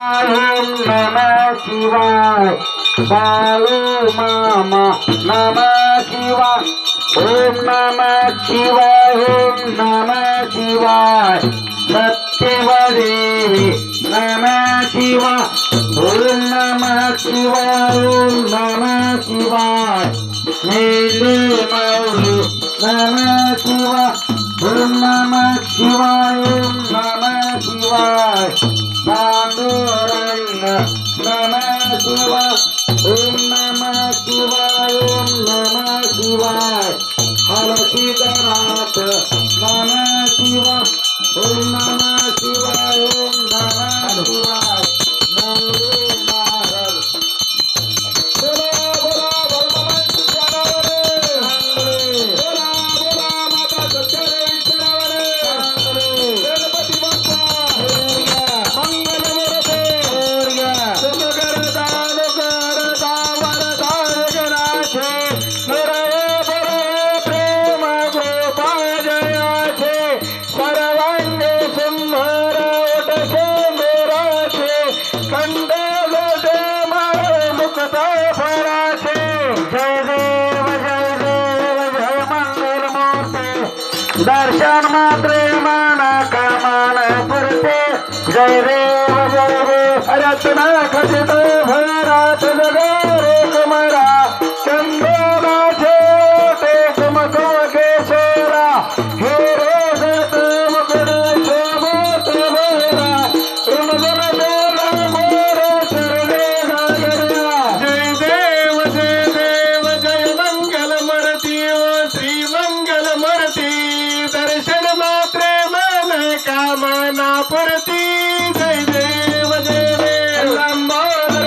ओम नमः शिवाय बाळू मामा नमः शिवाय ओम नमः शिवाय ओम नमः शिवाय सत्यवदेवी नमः शिवाय ओम नमः शिवाय ओम नमः शिवाय मेलू मौलू नमः शिवाय ओम नमः शिवाय ओम नमः शिवाय पांडुरंग नमः शिवाय ओम नमः शिवाय ओम नमः शिवाय हरसिद्धनाथ नमः शिवाय ओम नमः शिवाय ओम नमः शिवाय नमो महाराज बोला बोला भगवान जनावरे बोला बोला माता सत्यरेश्वरावरे गणपती बाप्पा मंगल मूर्ते सुमकर दान करता वरदान जनाचे नरवे बरे प्रेम गोपाजयाचे सर्वांगे सुंदर ओटसे मेराचे कंड लोटे मारे मुक्त फराचे जय देव जय मंगल मूर्ते दर्शन मात्रे माना कामान पुरते जय देव रत्न खचित भरात जगरे कुमरा चंदनाचे ओटे कुमकुम केशरा हे रोजत मुकुड शोभत भरा रुमगुण देवा मोर चरणे गागरा जय देव जय मंगल मूर्ती ओ श्री मंगल मूर्ती दर्शन मात्रे मन कामना पुरती जय देव लंबोदर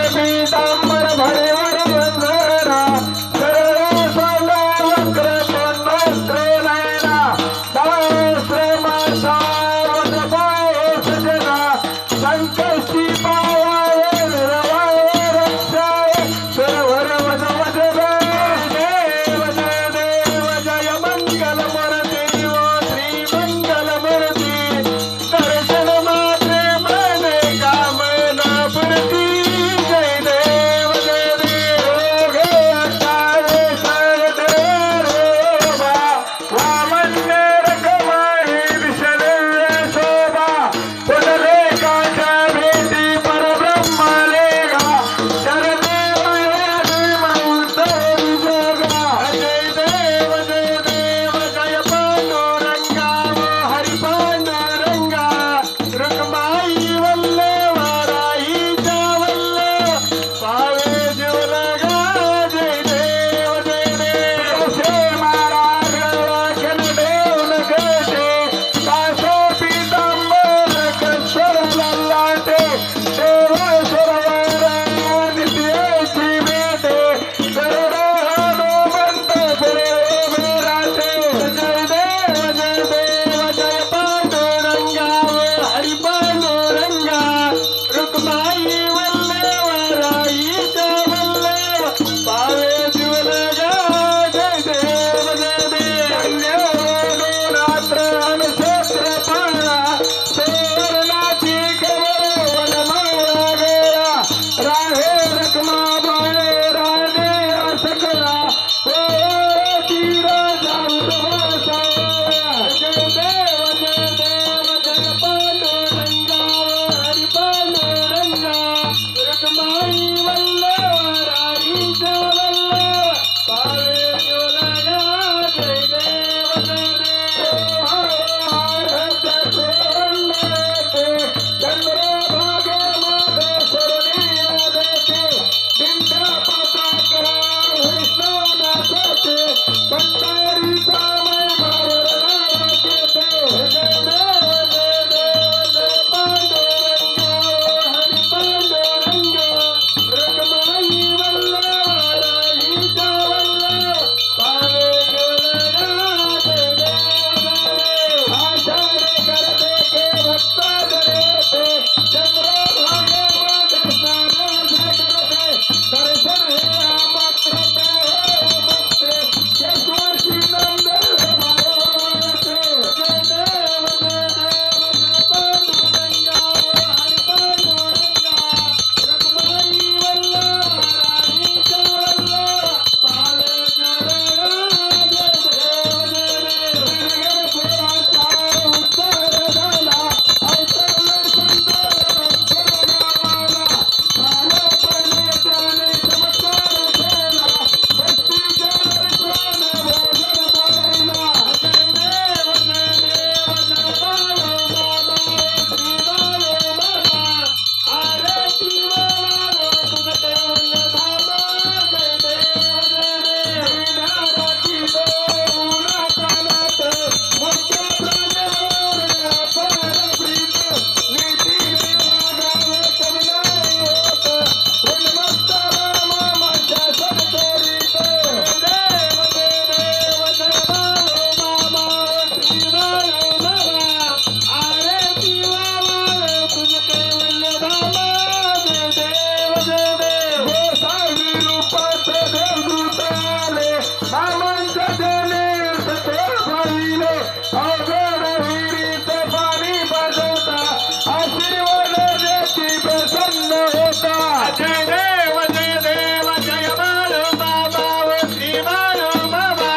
प्रसन्न होता जय देव जय बाळूमामा श्री बाळूमामा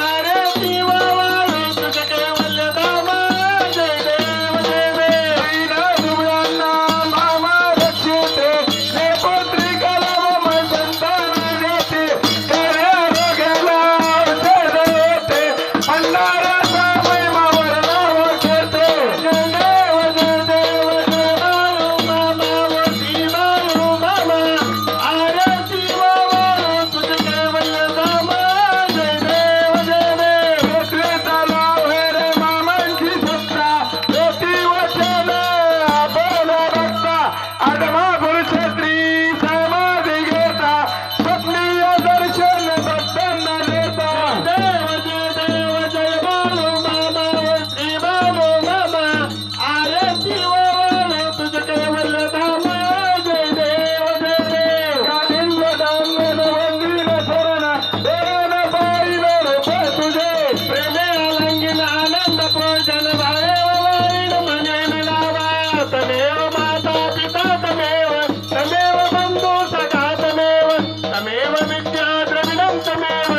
आरती वाळू तुझे केवल धामा जय देव श्रीला दुबळ्यांना मामा रक्षिते हे पुत्रिकाला मम संतान देते खऱ्या रोग्याला औषध होते भंडाराचा महिमावर नाव घेते जय देव जय बाळूमामा श्री बाळूमामा आरती वाळू तुझे केवल धामा जय देव प्रकृताला रे मामांची सत्ता होती वचन आपण बघता आडमा पुरुष स्त्री समाधी घेता स्वप्नीय दर्शन भक्तांना देता देव जय बाळूमामा श्री बाळूमामा आरती वाळू तुझे केवल धामा जय देव कालिंग डांगण वंदीन शरण देवन पाहिलं रूप तुझे प्रेमे अलंगिन आनंद पूजन भाव वाईन मने मिळावा तमेव माता पिता तमेव बंधू सखा तमेव विद्या द्रविणं तमेव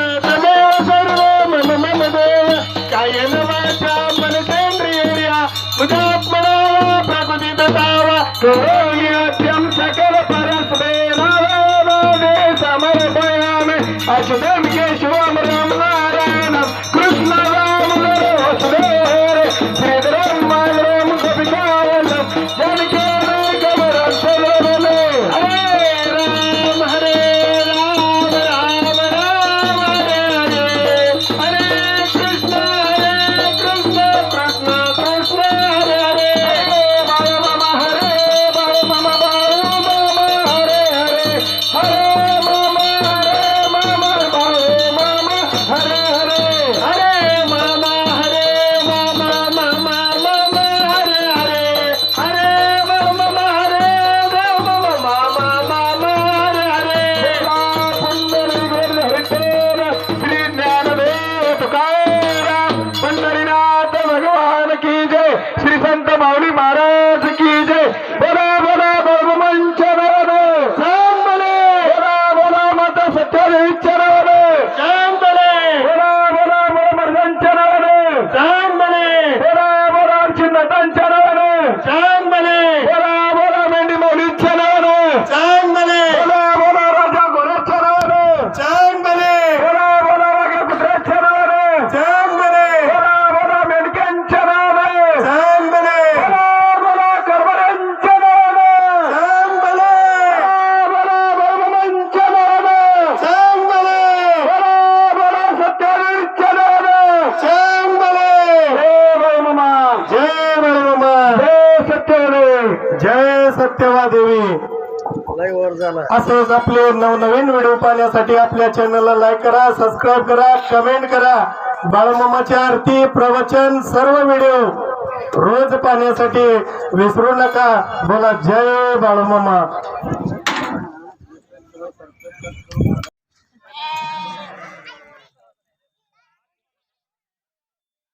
सर्व मम देव कायेन वाचा मनसेंद्रिया बुधात्मना प्रकृती दतावा योग्यम सकल परस्मेनावे समर्पयामि अच्युतं केशवं राम नारायणं कृष्ण दामोदर वासुदेव श्रीधरं माधवं गोपिकावल्लभं जानकीनायकवरं शरणमे हरे राम राम राम हरे हरे हरे कृष्ण कृष्ण कृष्ण हरे हरे हरे मम हरे मम हरे हरे हरे मम हरे हरे हरे मामा हरे मामा मामा मामा हरे हरे हरे मामा हरे मामा मामा मामा हरे हरे श्री ज्ञानदेव तुकाराम पंढरीनाथ भगवान की जय श्री संत माऊली महाराज की जय बोला बोला बहुमंचनाद सांबले बोला बोला माता सत्यदेवीचनाद चांदले बोला बोला मर्दंचनाद चांदले बोला बोला चिन्नतांचनाद चांदले बोला बोला मेंढी मौलीचनाद चांदले बोला बोला राजा घोड्याचनाद चांदले बोला बोला वाघ्या कुत्र्याचनाद चांदले बोला बोला मेंढक्यांचनाद चांदले बोला बोला करवड्यांचनाद चांदले बोला बहुमंचनाद चांदले बोला बोला सत्यदेवीचनाद चांदले जय बाळूमामा जय बाळूमामा जय सत्यदेव जय सत्यवा देवी असंच आपले नवनवीन व्हिडिओ पाहण्यासाठी आपल्या चॅनलला लाईक करा, सबस्क्राईब करा, कमेंट करा. बाळूमामाची आरती प्रवचन सर्व व्हिडिओ रोज पाहण्यासाठी विसरू नका. बोला जय बाळूमामा.